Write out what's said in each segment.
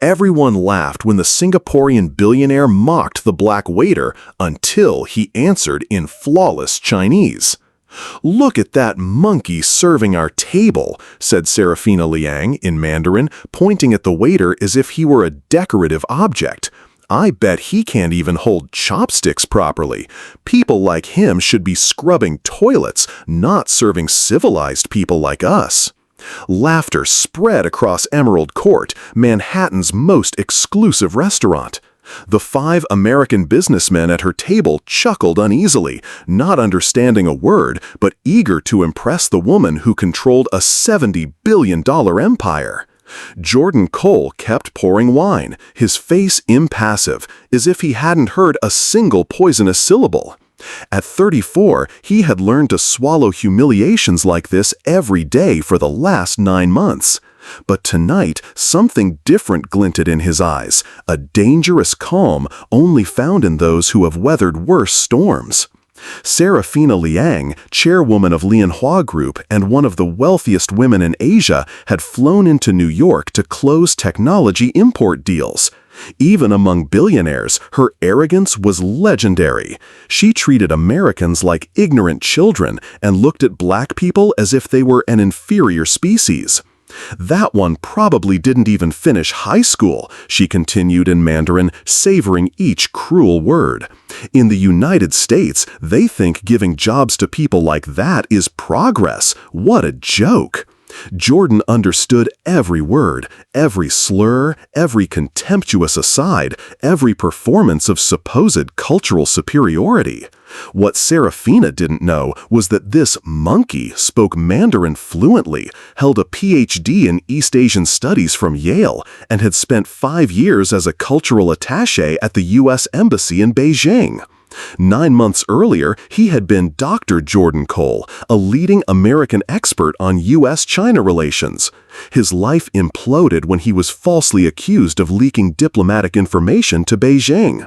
Everyone laughed when the Singaporean billionaire mocked the black waiter until he answered in flawless Chinese. "Look at that monkey serving our table," said Serafina Liang in Mandarin, pointing at the waiter as if he were a decorative object. "I bet he can't even hold chopsticks properly. People like him should be scrubbing toilets, not serving civilized people like us." Laughter spread across Emerald Court, Manhattan's most exclusive restaurant. The 5 American businessmen at her table chuckled uneasily, not understanding a word, but eager to impress the woman who controlled a $70 billion empire. Jordan Cole kept pouring wine, his face impassive, as if he hadn't heard a single poisonous syllable. At 34, he had learned to swallow humiliations like this every day for the last 9 months. But tonight, something different glinted in his eyes, a dangerous calm only found in those who have weathered worse storms. Serafina Liang, chairwoman of Lianhua Group and one of the wealthiest women in Asia, had flown into New York to close technology import deals. Even among billionaires, her arrogance was legendary. She treated Americans like ignorant children and looked at black people as if they were an inferior species. "That one probably didn't even finish high school," she continued in Mandarin, savoring each cruel word. "In the United States, they think giving jobs to people like that is progress. What a joke!" Jordan understood every word, every slur, every contemptuous aside, every performance of supposed cultural superiority. What Serafina didn't know was that this monkey spoke Mandarin fluently, held a PhD in East Asian Studies from Yale, and had spent 5 years as a cultural attaché at the U.S. Embassy in Beijing. 9 months earlier, he had been Dr. Jordan Cole, a leading American expert on U.S.-China relations. His life imploded when he was falsely accused of leaking diplomatic information to Beijing.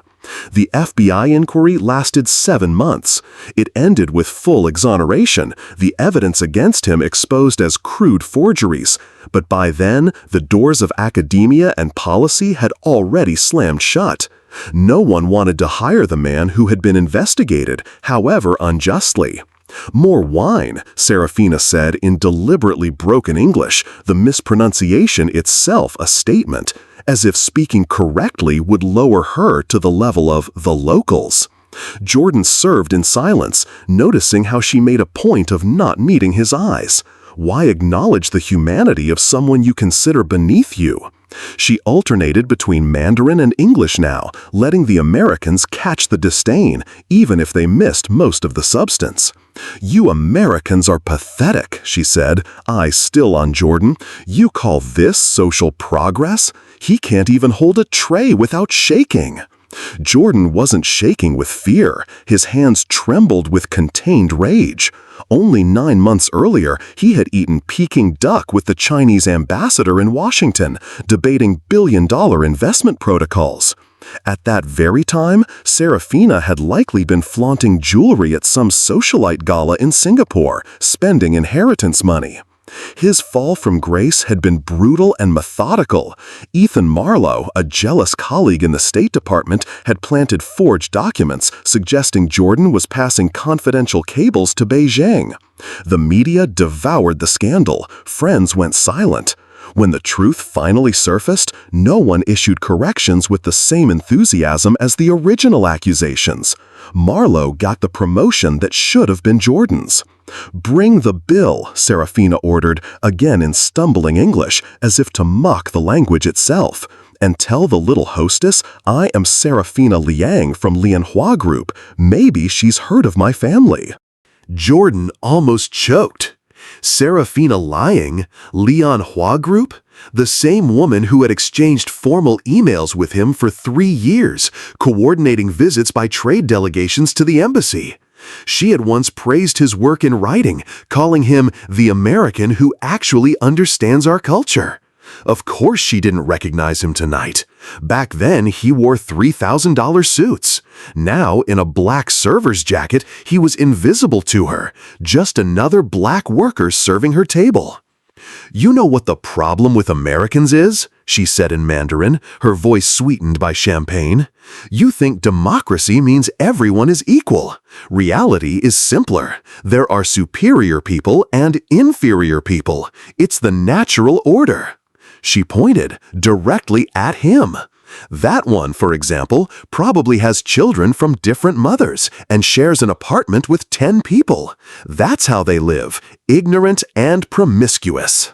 The FBI inquiry lasted 7 months. It ended with full exoneration, the evidence against him exposed as crude forgeries. But by then, the doors of academia and policy had already slammed shut. No one wanted to hire the man who had been investigated, however unjustly. "More wine," Serafina said in deliberately broken English, the mispronunciation itself a statement, as if speaking correctly would lower her to the level of the locals. Jordan served in silence, noticing how she made a point of not meeting his eyes. Why acknowledge the humanity of someone you consider beneath you? She alternated between Mandarin and English now, letting the Americans catch the disdain, even if they missed most of the substance. "You Americans are pathetic," she said, eyes still on Jordan. "You call this social progress? He can't even hold a tray without shaking." Jordan wasn't shaking with fear. His hands trembled with contained rage. Only 9 months earlier, he had eaten Peking duck with the Chinese ambassador in Washington, debating billion-dollar investment protocols. At that very time, Serafina had likely been flaunting jewelry at some socialite gala in Singapore, spending inheritance money. His fall from grace had been brutal and methodical. Ethan Marlowe, a jealous colleague in the State Department, had planted forged documents suggesting Jordan was passing confidential cables to Beijing. The media devoured the scandal. Friends went silent. When the truth finally surfaced, no one issued corrections with the same enthusiasm as the original accusations. Marlowe got the promotion that should have been Jordan's. "Bring the bill," Serafina ordered, again in stumbling English, as if to mock the language itself. "And tell the little hostess I am Serafina Liang from Lianhua Group. Maybe she's heard of my family." Jordan almost choked. Serafina Liang, Lianhua Group? The same woman who had exchanged formal emails with him for 3 years, coordinating visits by trade delegations to the embassy. She had once praised his work in writing, calling him the American who actually understands our culture. Of course she didn't recognize him tonight. Back then, he wore $3,000 suits. Now, in a black server's jacket, he was invisible to her, just another black worker serving her table. "You know what the problem with Americans is?" she said in Mandarin, her voice sweetened by champagne. "You think democracy means everyone is equal. Reality is simpler. There are superior people and inferior people. It's the natural order." She pointed directly at him. "That one, for example, probably has children from different mothers and shares an apartment with 10 people. That's how they live, ignorant and promiscuous."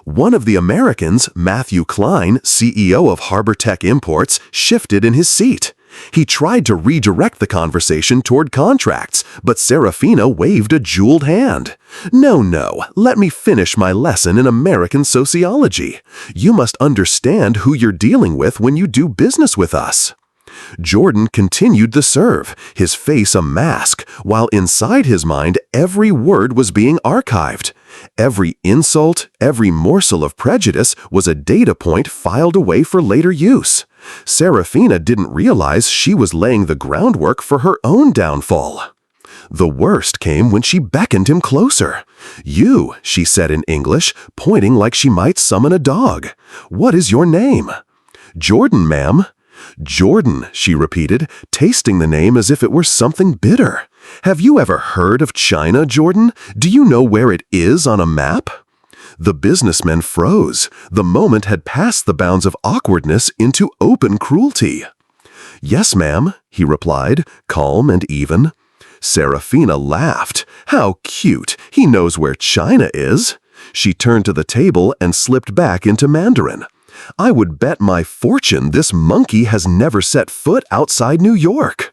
One of the Americans, Matthew Klein, CEO of Harbor Tech Imports, shifted in his seat. He tried to redirect the conversation toward contracts, but Serafina waved a jeweled hand. No, let me finish my lesson in American sociology. You must understand who you're dealing with when you do business with us." Jordan continued the serve, his face a mask, while inside his mind every word was being archived. Every insult, every morsel of prejudice was a data point filed away for later use. Serafina didn't realize she was laying the groundwork for her own downfall. The worst came when she beckoned him closer. "You," she said in English, pointing like she might summon a dog. "What is your name?" "Jordan, ma'am." "Jordan," she repeated, tasting the name as if it were something bitter. "Have you ever heard of China, Jordan? Do you know where it is on a map?" The businessman froze. The moment had passed the bounds of awkwardness into open cruelty. "Yes, ma'am," he replied, calm and even. Serafina laughed. "How cute! He knows where China is." She turned to the table and slipped back into Mandarin. "I would bet my fortune this monkey has never set foot outside New York."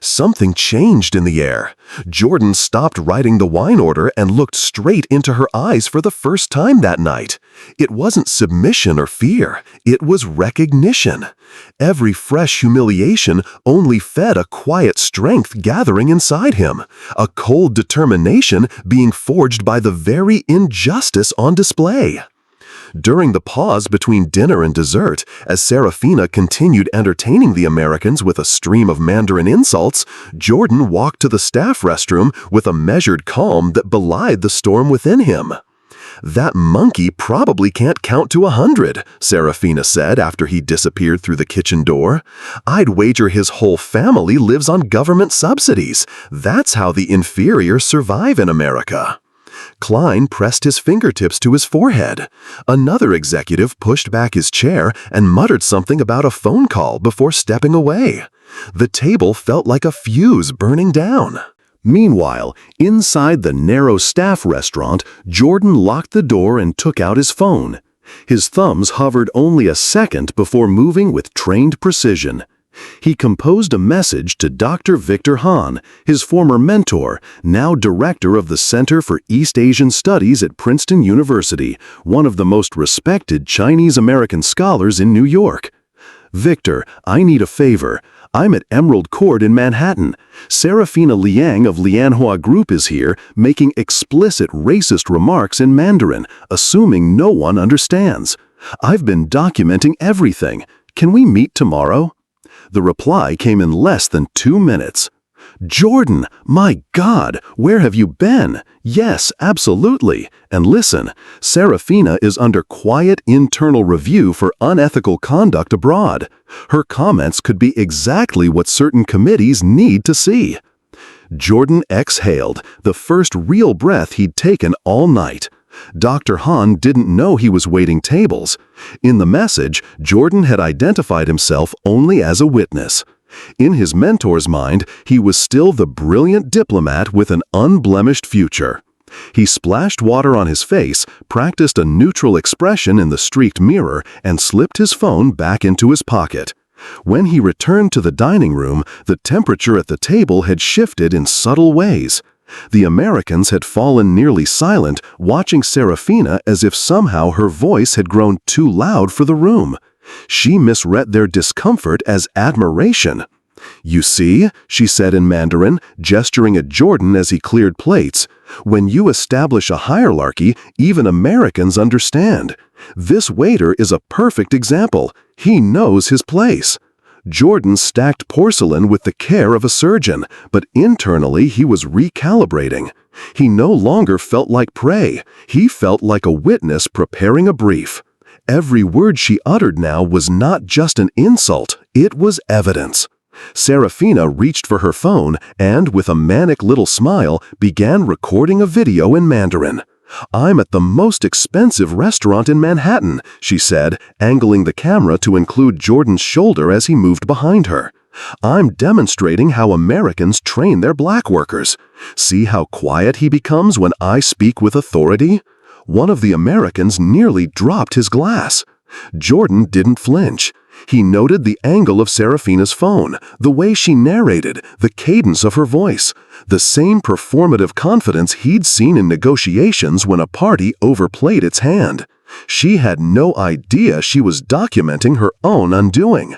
Something changed in the air. Jordan stopped writing the wine order and looked straight into her eyes for the first time that night. It wasn't submission or fear. It was recognition. Every fresh humiliation only fed a quiet strength gathering inside him, a cold determination being forged by the very injustice on display. During the pause between dinner and dessert, as Serafina continued entertaining the Americans with a stream of Mandarin insults, Jordan walked to the staff restroom with a measured calm that belied the storm within him. "That monkey probably can't count to 100, Serafina said after he disappeared through the kitchen door. "I'd wager his whole family lives on government subsidies. That's how the inferior survive in America." Klein pressed his fingertips to his forehead. Another executive pushed back his chair and muttered something about a phone call before stepping away. The table felt like a fuse burning down. Meanwhile, inside the narrow staff restaurant, Jordan locked the door and took out his phone. His thumbs hovered only a second before moving with trained precision. He composed a message to Dr. Victor Han, his former mentor, now director of the Center for East Asian Studies at Princeton University, one of the most respected Chinese-American scholars in New York. "Victor, I need a favor. I'm at Emerald Court in Manhattan. Serafina Liang of Lianhua Group is here, making explicit racist remarks in Mandarin, assuming no one understands. I've been documenting everything. Can we meet tomorrow?" The reply came in less than 2 minutes. "Jordan, my God, where have you been? Yes, absolutely. And listen, Serafina is under quiet internal review for unethical conduct abroad. Her comments could be exactly what certain committees need to see." Jordan exhaled, the first real breath he'd taken all night. Dr. Han didn't know he was waiting tables. In the message, Jordan had identified himself only as a witness. In his mentor's mind, he was still the brilliant diplomat with an unblemished future. He splashed water on his face, practiced a neutral expression in the streaked mirror, and slipped his phone back into his pocket. When he returned to the dining room, the temperature at the table had shifted in subtle ways. The Americans had fallen nearly silent, watching Serafina as if somehow her voice had grown too loud for the room. She misread their discomfort as admiration. "You see," she said in Mandarin, gesturing at Jordan as he cleared plates, "when you establish a hierarchy, even Americans understand. This waiter is a perfect example. He knows his place." Jordan stacked porcelain with the care of a surgeon, but internally he was recalibrating. He no longer felt like prey. He felt like a witness preparing a brief. Every word she uttered now was not just an insult, it was evidence. Serafina reached for her phone and, with a manic little smile, began recording a video in Mandarin. "I'm at the most expensive restaurant in Manhattan," she said, angling the camera to include Jordan's shoulder as he moved behind her. "I'm demonstrating how Americans train their black workers. See how quiet he becomes when I speak with authority?" One of the Americans nearly dropped his glass. Jordan didn't flinch. He noted the angle of Serafina's phone, the way she narrated, the cadence of her voice, the same performative confidence he'd seen in negotiations when a party overplayed its hand. She had no idea she was documenting her own undoing.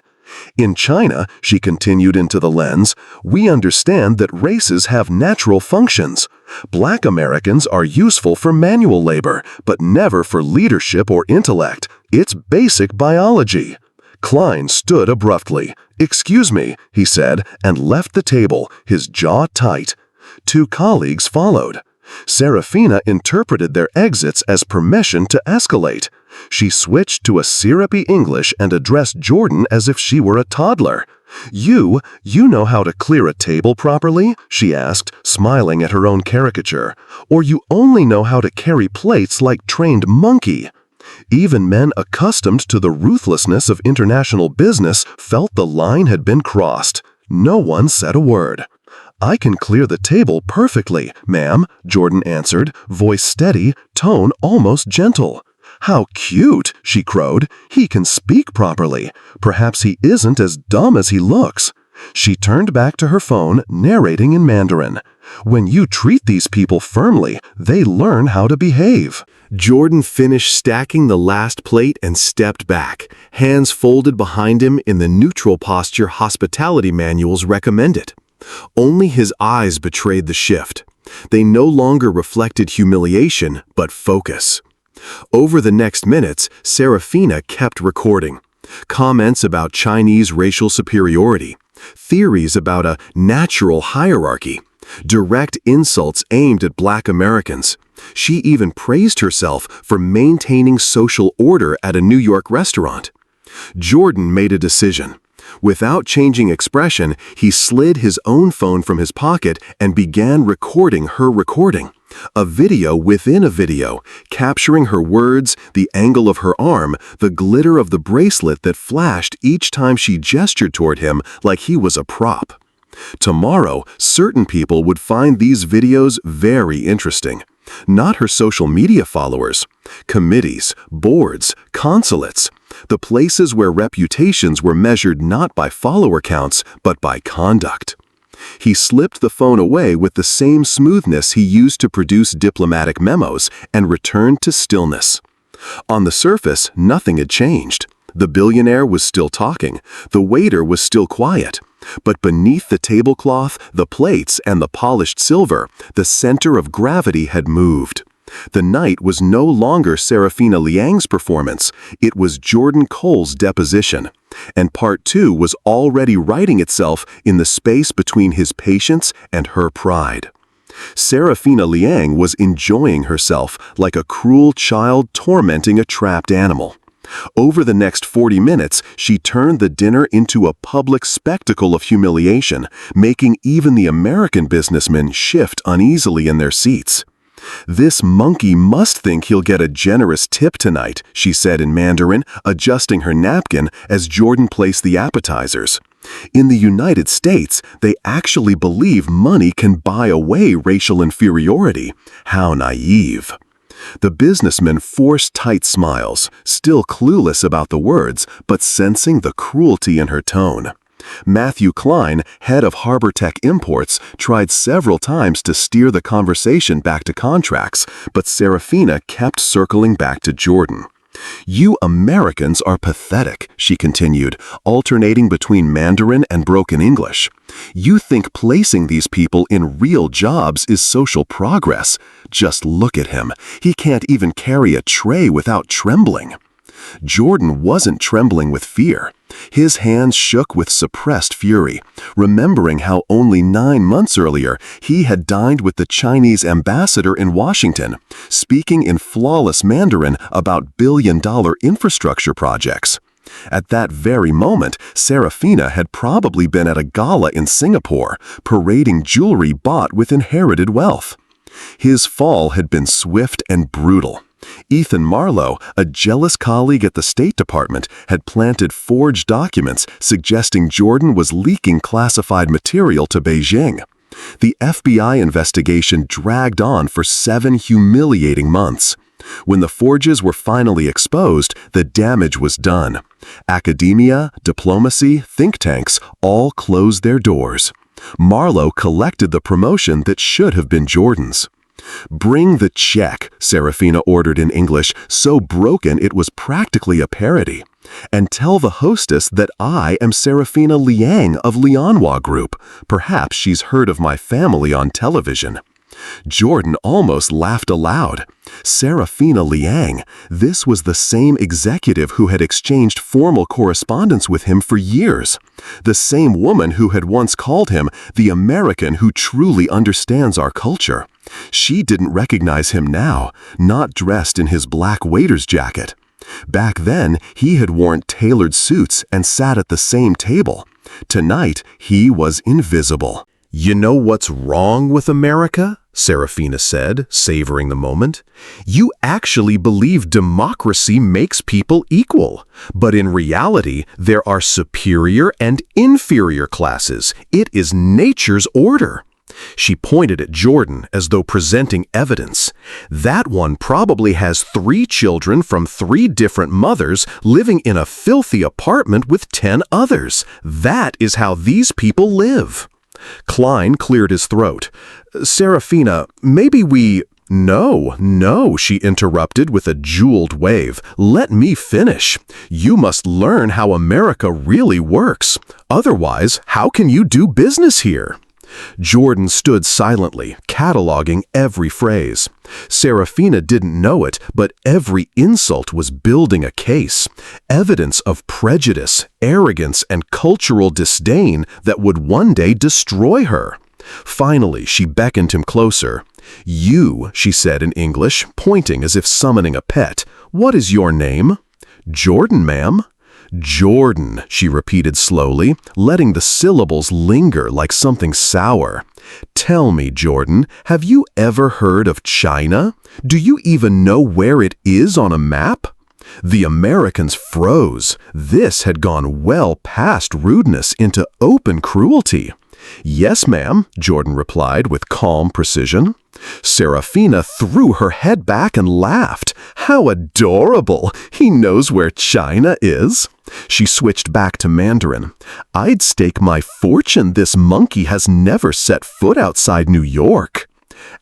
"In China," she continued into the lens, "we understand that races have natural functions. Black Americans are useful for manual labor, but never for leadership or intellect. It's basic biology." Klein stood abruptly. "Excuse me," he said, and left the table, his jaw tight. Two colleagues followed. Serafina interpreted their exits as permission to escalate. She switched to a syrupy English and addressed Jordan as if she were a toddler. You know how to clear a table properly?" she asked, smiling at her own caricature. "Or you only know how to carry plates like trained monkey?" Even men accustomed to the ruthlessness of international business felt the line had been crossed. No one said a word. "I can clear the table perfectly, ma'am," Jordan answered, voice steady, tone almost gentle. "How cute," she crowed. "He can speak properly. Perhaps he isn't as dumb as he looks." She turned back to her phone, narrating in Mandarin. "When you treat these people firmly, they learn how to behave." Jordan finished stacking the last plate and stepped back, hands folded behind him in the neutral posture hospitality manuals recommended. Only his eyes betrayed the shift. They no longer reflected humiliation, but focus. Over the next minutes, Serafina kept recording. Comments about Chinese racial superiority, theories about a natural hierarchy, direct insults aimed at Black Americans. She even praised herself for maintaining social order at a New York restaurant. Jordan made a decision. Without changing expression, he slid his own phone from his pocket and began recording her recording. A video within a video, capturing her words, the angle of her arm, the glitter of the bracelet that flashed each time she gestured toward him like he was a prop. Tomorrow, certain people would find these videos very interesting. Not her social media followers, committees, boards, consulates, the places where reputations were measured not by follower counts, but by conduct. He slipped the phone away with the same smoothness he used to produce diplomatic memos and returned to stillness. On the surface, nothing had changed. The billionaire was still talking. The waiter was still quiet. But beneath the tablecloth, the plates, and the polished silver, the center of gravity had moved. The night was no longer Serafina Liang's performance, it was Jordan Cole's deposition. And part 2 was already writing itself in the space between his patience and her pride. Serafina Liang was enjoying herself like a cruel child tormenting a trapped animal. Over the next 40 minutes, she turned the dinner into a public spectacle of humiliation, making even the American businessmen shift uneasily in their seats. "This monkey must think he'll get a generous tip tonight," she said in Mandarin, adjusting her napkin as Jordan placed the appetizers. "In the United States, they actually believe money can buy away racial inferiority. How naive." The businessman forced tight smiles, still clueless about the words, but sensing the cruelty in her tone. Matthew Klein, head of Harbor Tech Imports, tried several times to steer the conversation back to contracts, but Serafina kept circling back to Jordan. "You Americans are pathetic," she continued, alternating between Mandarin and broken English. "You think placing these people in real jobs is social progress. Just look at him. He can't even carry a tray without trembling." Jordan wasn't trembling with fear. His hands shook with suppressed fury, remembering how only 9 months earlier he had dined with the Chinese ambassador in Washington, speaking in flawless Mandarin about billion-dollar infrastructure projects. At that very moment, Serafina had probably been at a gala in Singapore, parading jewelry bought with inherited wealth. His fall had been swift and brutal. Ethan Marlowe, a jealous colleague at the State Department, had planted forged documents suggesting Jordan was leaking classified material to Beijing. The FBI investigation dragged on for 7 humiliating months. When the forges were finally exposed, the damage was done. Academia, diplomacy, think tanks all closed their doors. Marlowe collected the promotion that should have been Jordan's. "Bring the check," Serafina ordered in English, so broken it was practically a parody. "And tell the hostess that I am Serafina Liang of Lianhua Group. Perhaps she's heard of my family on television." Jordan almost laughed aloud. Serafina Liang, this was the same executive who had exchanged formal correspondence with him for years. The same woman who had once called him the American who truly understands our culture. She didn't recognize him now, not dressed in his black waiter's jacket. Back then, he had worn tailored suits and sat at the same table. Tonight, he was invisible. "You know what's wrong with America?" Serafina said, savoring the moment. "You actually believe democracy makes people equal. But in reality, there are superior and inferior classes. It is nature's order." She pointed at Jordan as though presenting evidence. "That one probably has 3 children from 3 different mothers living in a filthy apartment with 10 others. That is how these people live." Klein cleared his throat. "Serafina, maybe we—" No, she interrupted with a jeweled wave. "Let me finish. You must learn how America really works. Otherwise, how can you do business here?" Jordan stood silently, cataloging every phrase. Serafina didn't know it, but every insult was building a case. Evidence of prejudice, arrogance, and cultural disdain that would one day destroy her. Finally, she beckoned him closer. "You," she said in English, pointing as if summoning a pet. "What is your name?" "Jordan, ma'am." "Jordan," she repeated slowly, letting the syllables linger like something sour. "Tell me, Jordan, have you ever heard of China? Do you even know where it is on a map?" The Americans froze. This had gone well past rudeness into open cruelty. "Yes, ma'am," Jordan replied with calm precision. Serafina threw her head back and laughed. "How adorable! He knows where China is." She switched back to Mandarin. "I'd stake my fortune this monkey has never set foot outside New York."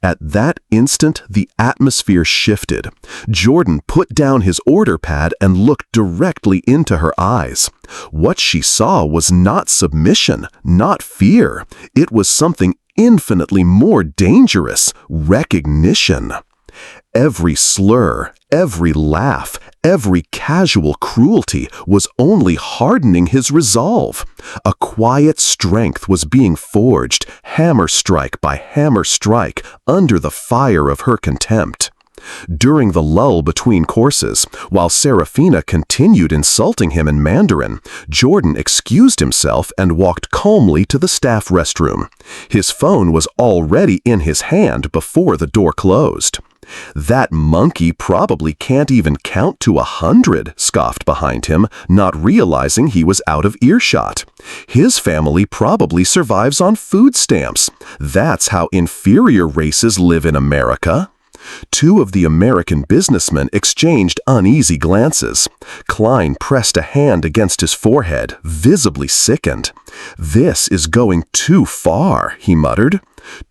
At that instant, the atmosphere shifted. Jordan put down his order pad and looked directly into her eyes. What she saw was not submission, not fear. It was something infinitely more dangerous: recognition. Every slur, every laugh, every casual cruelty was only hardening his resolve. A quiet strength was being forged, hammer strike by hammer strike, under the fire of her contempt. During the lull between courses, while Serafina continued insulting him in Mandarin, Jordan excused himself and walked calmly to the staff restroom. His phone was already in his hand before the door closed. "That monkey probably can't even count to 100, scoffed behind him, not realizing he was out of earshot. "His family probably survives on food stamps. That's how inferior races live in America." 2 of the American businessmen exchanged uneasy glances. Klein pressed a hand against his forehead, visibly sickened. "This is going too far," he muttered.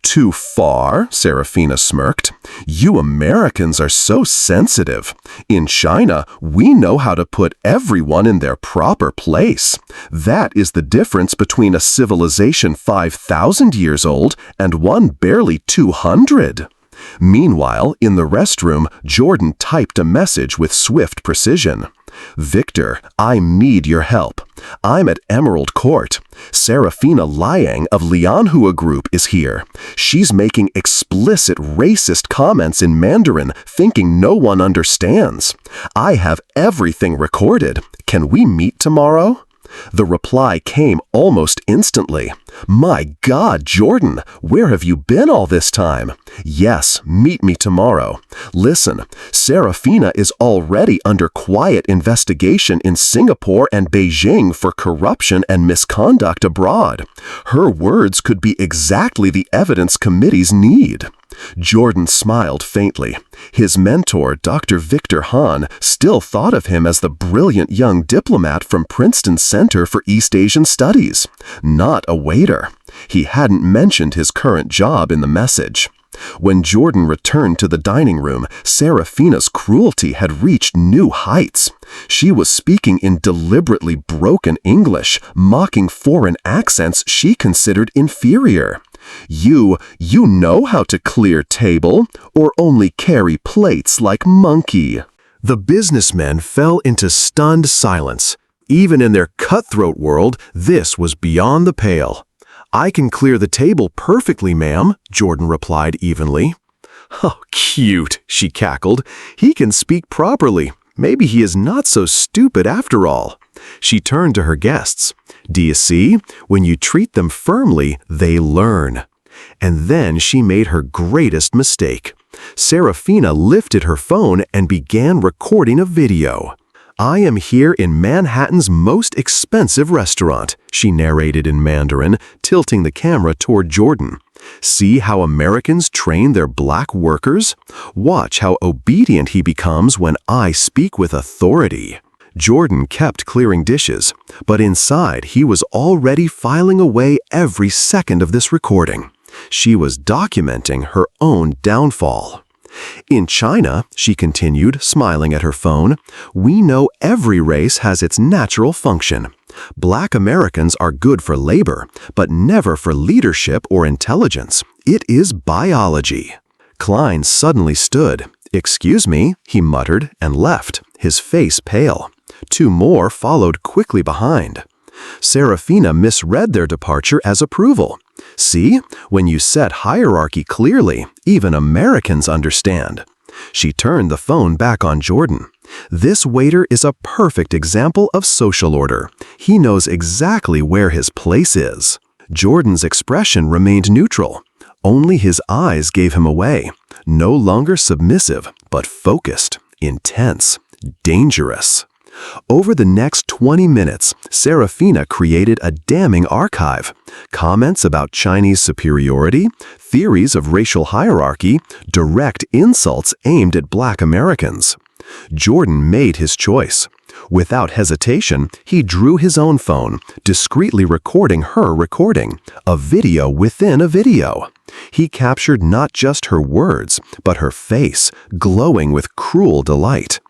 "Too far?" Serafina smirked. "You Americans are so sensitive. In China, we know how to put everyone in their proper place. That is the difference between a civilization 5,000 years old and one barely 200. Meanwhile, in the restroom, Jordan typed a message with swift precision. Victor, I need your help. I'm at Emerald Court. Serafina Liang of Lianhua Group is here. She's making explicit racist comments in Mandarin, thinking no one understands. I have everything recorded. Can we meet tomorrow? The reply came almost instantly. My God, Jordan, where have you been all this time? Yes, meet me tomorrow. Listen, Serafina is already under quiet investigation in Singapore and Beijing for corruption and misconduct abroad. Her words could be exactly the evidence committees need. Jordan smiled faintly. His mentor, Dr. Victor Hahn, still thought of him as the brilliant young diplomat from Princeton's Center for East Asian Studies, not a waiter. He hadn't mentioned his current job in the message. When Jordan returned to the dining room, Serafina's cruelty had reached new heights. She was speaking in deliberately broken English, mocking foreign accents she considered inferior. You know how to clear table, or only carry plates like monkey." The businessmen fell into stunned silence. Even in their cutthroat world, this was beyond the pale. "I can clear the table perfectly, ma'am," Jordan replied evenly. "Oh, cute," she cackled. "He can speak properly. Maybe he is not so stupid after all." She turned to her guests. "Do you see? When you treat them firmly, they learn." And then she made her greatest mistake. Serafina lifted her phone and began recording a video. "I am here in Manhattan's most expensive restaurant," she narrated in Mandarin, tilting the camera toward Jordan. "See how Americans train their black workers? Watch how obedient he becomes when I speak with authority." Jordan kept clearing dishes, but inside he was already filing away every second of this recording. She was documenting her own downfall. "In China," she continued, smiling at her phone, "we know every race has its natural function. Black Americans are good for labor, but never for leadership or intelligence. It is biology." Klein suddenly stood. "Excuse me," he muttered and left, his face pale. Two more followed quickly behind. Serafina misread their departure as approval. "See, when you set hierarchy clearly, even Americans understand." She turned the phone back on Jordan. "This waiter is a perfect example of social order. He knows exactly where his place is." Jordan's expression remained neutral. Only his eyes gave him away. No longer submissive, but focused, intense, dangerous. Over the next 20 minutes, Serafina created a damning archive. Comments about Chinese superiority, theories of racial hierarchy, direct insults aimed at Black Americans. Jordan made his choice. Without hesitation, he drew his own phone, discreetly recording her recording, a video within a video. He captured not just her words, but her face, glowing with cruel delight.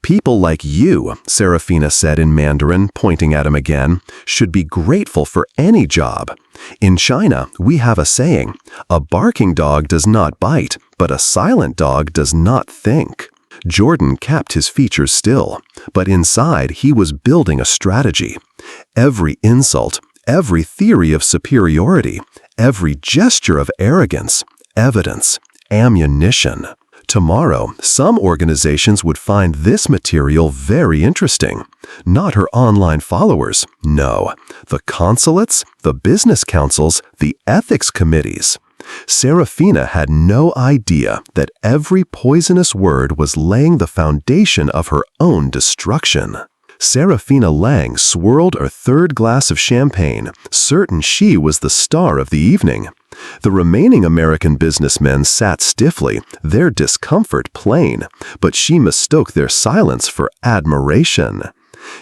"People like you," Serafina said in Mandarin, pointing at him again, "should be grateful for any job. In China, we have a saying, a barking dog does not bite, but a silent dog does not think." Jordan kept his features still, but inside he was building a strategy. Every insult, every theory of superiority, every gesture of arrogance, evidence, ammunition. Tomorrow, some organizations would find this material very interesting. Not her online followers, no. The consulates, the business councils, the ethics committees. Serafina had no idea that every poisonous word was laying the foundation of her own destruction. Serafina Liang swirled her third glass of champagne, certain she was the star of the evening. The remaining American businessmen sat stiffly, their discomfort plain, but she mistook their silence for admiration.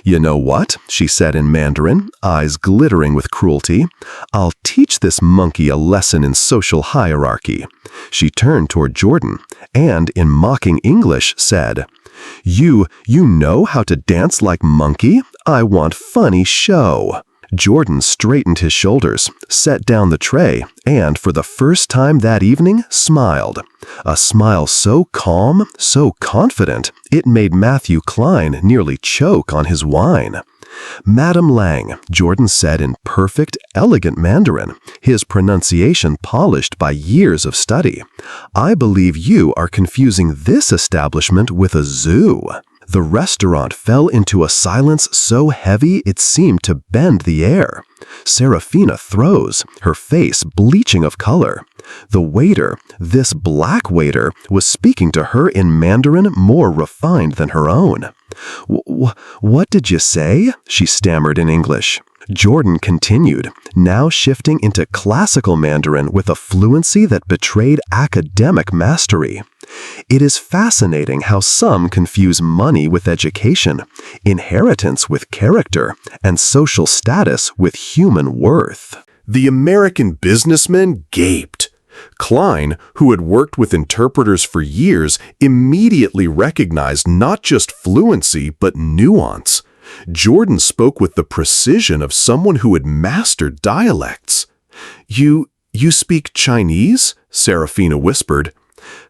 "You know what?" she said in Mandarin, eyes glittering with cruelty. "I'll teach this monkey a lesson in social hierarchy." She turned toward Jordan and, in mocking English, said, You know how to dance like monkey? I want funny show." Jordan straightened his shoulders, set down the tray, and for the first time that evening, smiled. A smile so calm, so confident, it made Matthew Klein nearly choke on his wine. "Madam Lang," Jordan said in perfect, elegant Mandarin, his pronunciation polished by years of study, "I believe you are confusing this establishment with a zoo." The restaurant fell into a silence so heavy it seemed to bend the air. Serafina froze, her face bleaching of color. The waiter, this black waiter, was speaking to her in Mandarin more refined than her own. "What did you say?" she stammered in English. Jordan continued, now shifting into classical Mandarin with a fluency that betrayed academic mastery. "It is fascinating how some confuse money with education, inheritance with character, and social status with human worth." The American businessman gaped. Klein, who had worked with interpreters for years, immediately recognized not just fluency but nuance. Jordan spoke with the precision of someone who had mastered dialects. You speak Chinese?" Serafina whispered.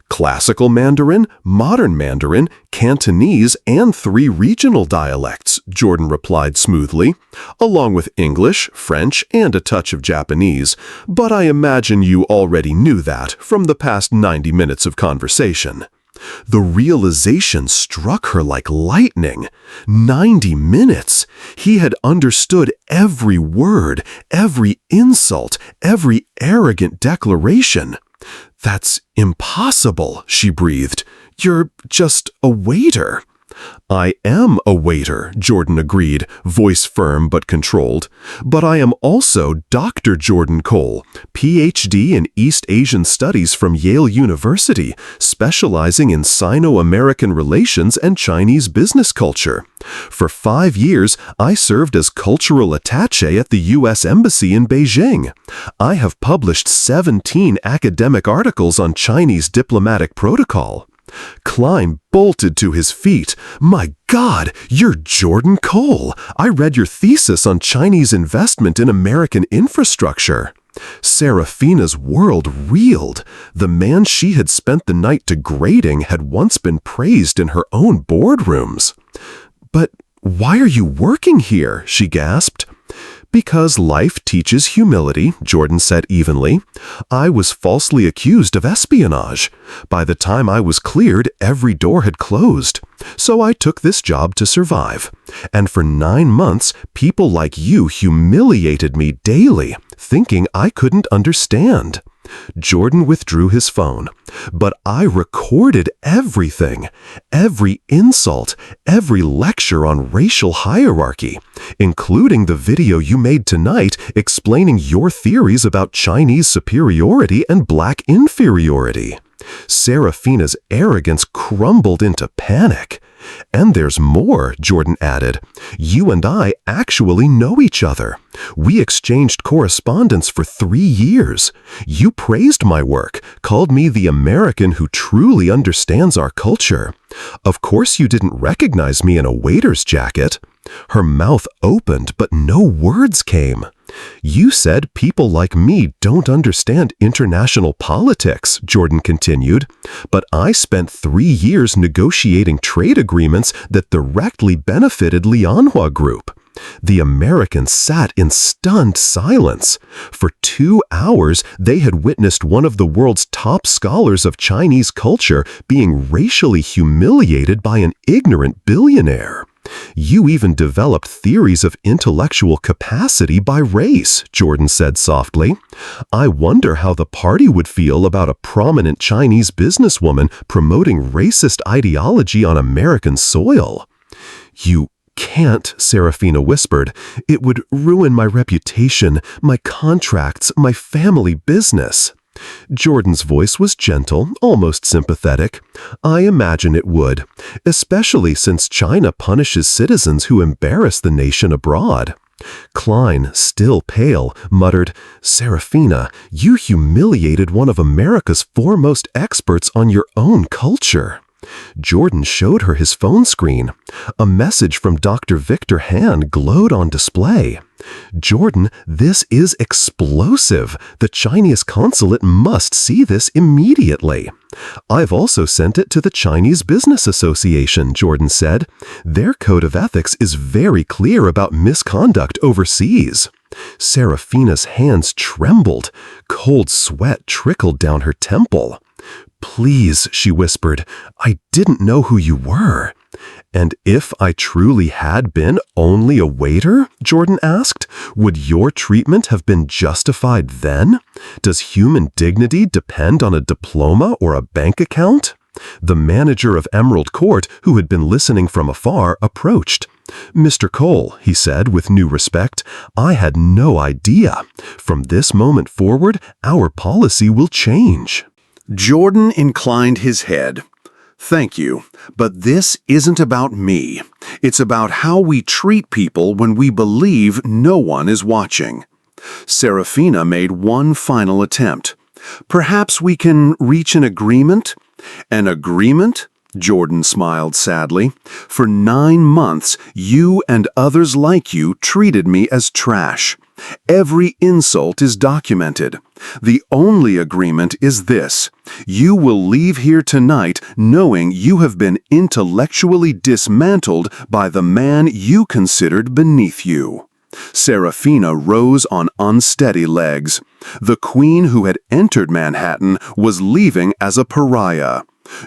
"Classical Mandarin, modern Mandarin, Cantonese, and 3 regional dialects," Jordan replied smoothly, "along with English, French, and a touch of Japanese. But I imagine you already knew that from the past 90 minutes of conversation." The realization struck her like lightning. 90 minutes! He had understood every word, every insult, every arrogant declaration. "That's impossible," she breathed. "You're just a waiter." "I am a waiter," Jordan agreed, voice firm but controlled. "But I am also Dr. Jordan Cole, Ph.D. in East Asian Studies from Yale University, specializing in Sino-American relations and Chinese business culture. For 5 years, I served as cultural attaché at the U.S. Embassy in Beijing. I have published 17 academic articles on Chinese diplomatic protocol." Klein bolted to his feet. "My God, you're Jordan Cole! I read your thesis on Chinese investment in American infrastructure." Serafina's world reeled. The man she had spent the night degrading had once been praised in her own boardrooms. "But why are you working here?" she gasped. "Because life teaches humility," Jordan said evenly. "I was falsely accused of espionage. By the time I was cleared, every door had closed. So I took this job to survive. And for 9 months, people like you humiliated me daily, thinking I couldn't understand." Jordan withdrew his phone. "But I recorded everything. Every insult, every lecture on racial hierarchy, including the video you made tonight explaining your theories about Chinese superiority and black inferiority." Serafina's arrogance crumbled into panic. "And there's more," Jordan added. "You and I actually know each other. We exchanged correspondence for 3 years. You praised my work, called me the American who truly understands our culture. Of course you didn't recognize me in a waiter's jacket." Her mouth opened, but no words came. "You said people like me don't understand international politics," Jordan continued, "but I spent 3 years negotiating trade agreements that directly benefited Lianhua Group." The Americans sat in stunned silence. For 2 hours, they had witnessed one of the world's top scholars of Chinese culture being racially humiliated by an ignorant billionaire. "You even developed theories of intellectual capacity by race," Jordan said softly. "I wonder how the party would feel about a prominent Chinese businesswoman promoting racist ideology on American soil." "You can't," Serafina whispered. "It would ruin my reputation, my contracts, my family business." Jordan's voice was gentle, almost sympathetic. "I imagine it would, especially since China punishes citizens who embarrass the nation abroad." Klein, still pale, muttered, "Serafina, you humiliated one of America's foremost experts on your own culture." Jordan showed her his phone screen. A message from Dr. Victor Han glowed on display. "Jordan, this is explosive. The Chinese consulate must see this immediately." "I've also sent it to the Chinese Business Association," Jordan said. "Their code of ethics is very clear about misconduct overseas." Serafina's hands trembled. Cold sweat trickled down her temple. "Please," she whispered, "I didn't know who you were." "And if I truly had been only a waiter?" Jordan asked. "Would your treatment have been justified then? Does human dignity depend on a diploma or a bank account?" The manager of Emerald Court, who had been listening from afar, approached. "Mr. Cole," he said with new respect, "I had no idea. From this moment forward, our policy will change." Jordan inclined his head. "Thank you, but this isn't about me. It's about how we treat people when we believe no one is watching." Serafina made one final attempt. "Perhaps we can reach an agreement?" "An agreement?" Jordan smiled sadly. "For 9 months, you and others like you treated me as trash. Every insult is documented. The only agreement is this: you will leave here tonight knowing you have been intellectually dismantled by the man you considered beneath you." Serafina rose on unsteady legs. The queen who had entered Manhattan was leaving as a pariah.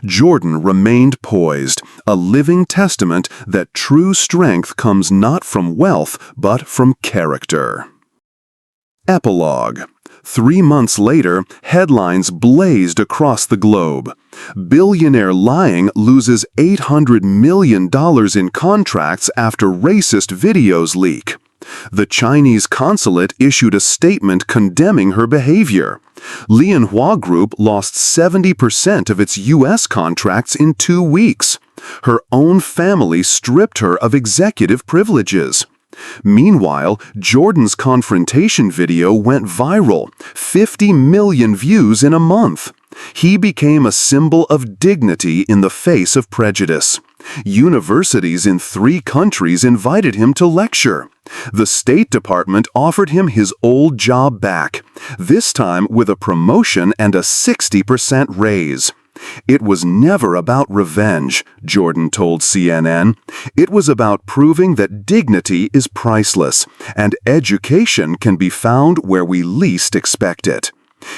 Jordan remained poised, a living testament that true strength comes not from wealth but from character. Epilogue. 3 months later, headlines blazed across the globe. Billionaire lying loses $800 million in contracts after racist videos leak. The Chinese consulate issued a statement condemning her behavior. Lianhua Group lost 70% of its U.S. contracts in 2 weeks. Her own family stripped her of executive privileges. Meanwhile, Jordan's confrontation video went viral, 50 million views in a month. He became a symbol of dignity in the face of prejudice. Universities in 3 countries invited him to lecture. The State Department offered him his old job back, this time with a promotion and a 60% raise. "It was never about revenge," Jordan told CNN. "It was about proving that dignity is priceless, and education can be found where we least expect it."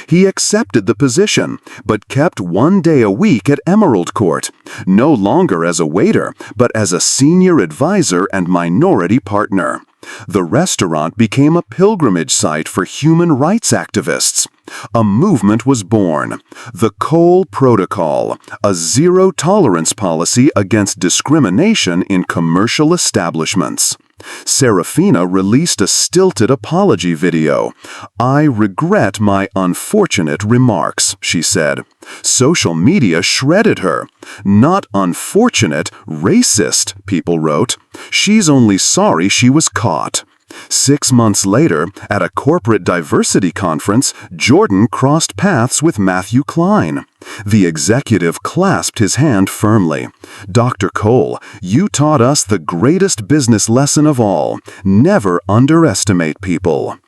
He accepted the position, but kept 1 day a week at Emerald Court, no longer as a waiter, but as a senior advisor and minority partner. The restaurant became a pilgrimage site for human rights activists. A movement was born, the Cole Protocol, a zero-tolerance policy against discrimination in commercial establishments. Serafina released a stilted apology video. "I regret my unfortunate remarks," she said. Social media shredded her. "Not unfortunate, racist," people wrote. "She's only sorry she was caught." 6 months later, at a corporate diversity conference, Jordan crossed paths with Matthew Klein. The executive clasped his hand firmly. "Dr. Cole, you taught us the greatest business lesson of all: never underestimate people."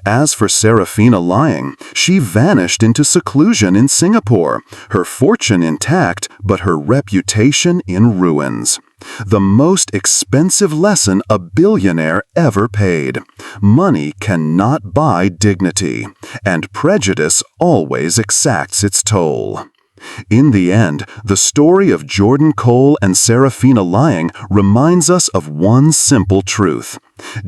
As for Serafina lying, she vanished into seclusion in Singapore, her fortune intact, but her reputation in ruins. The most expensive lesson a billionaire ever paid: money cannot buy dignity, and prejudice always exacts its toll. In the end, the story of Jordan Cole and Serafina lying reminds us of one simple truth: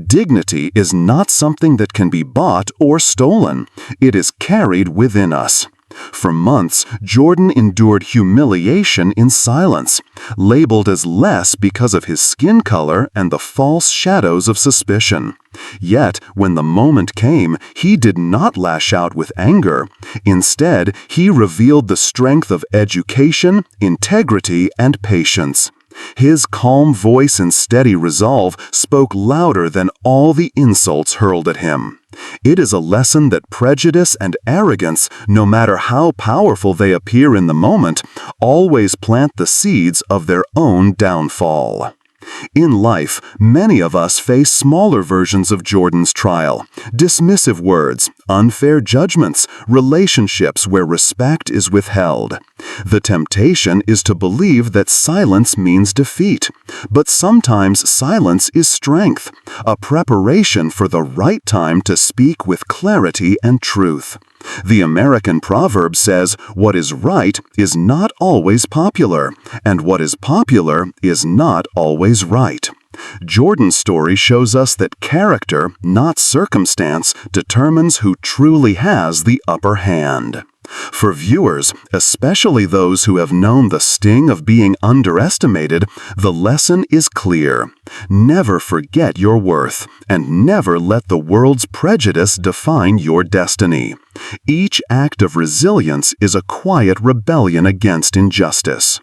dignity is not something that can be bought or stolen. It is carried within us. For months, Jordan endured humiliation in silence, labeled as less because of his skin color and the false shadows of suspicion. Yet, when the moment came, he did not lash out with anger. Instead, he revealed the strength of education, integrity, and patience. His calm voice and steady resolve spoke louder than all the insults hurled at him. It is a lesson that prejudice and arrogance, no matter how powerful they appear in the moment, always plant the seeds of their own downfall. In life, many of us face smaller versions of Jordan's trial: dismissive words, unfair judgments, relationships where respect is withheld. The temptation is to believe that silence means defeat, but sometimes silence is strength, a preparation for the right time to speak with clarity and truth. The American proverb says, "What is right is not always popular, and what is popular is not always right." Jordan's story shows us that character, not circumstance, determines who truly has the upper hand. For viewers, especially those who have known the sting of being underestimated, the lesson is clear. Never forget your worth, and never let the world's prejudice define your destiny. Each act of resilience is a quiet rebellion against injustice.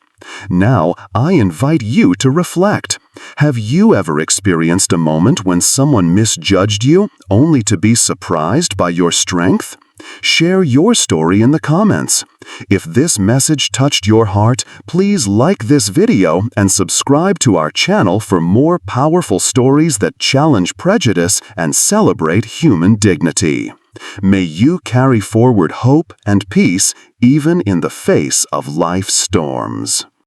Now, I invite you to reflect. Have you ever experienced a moment when someone misjudged you, only to be surprised by your strength? Share your story in the comments. If this message touched your heart, please like this video and subscribe to our channel for more powerful stories that challenge prejudice and celebrate human dignity. May you carry forward hope and peace even in the face of life's storms.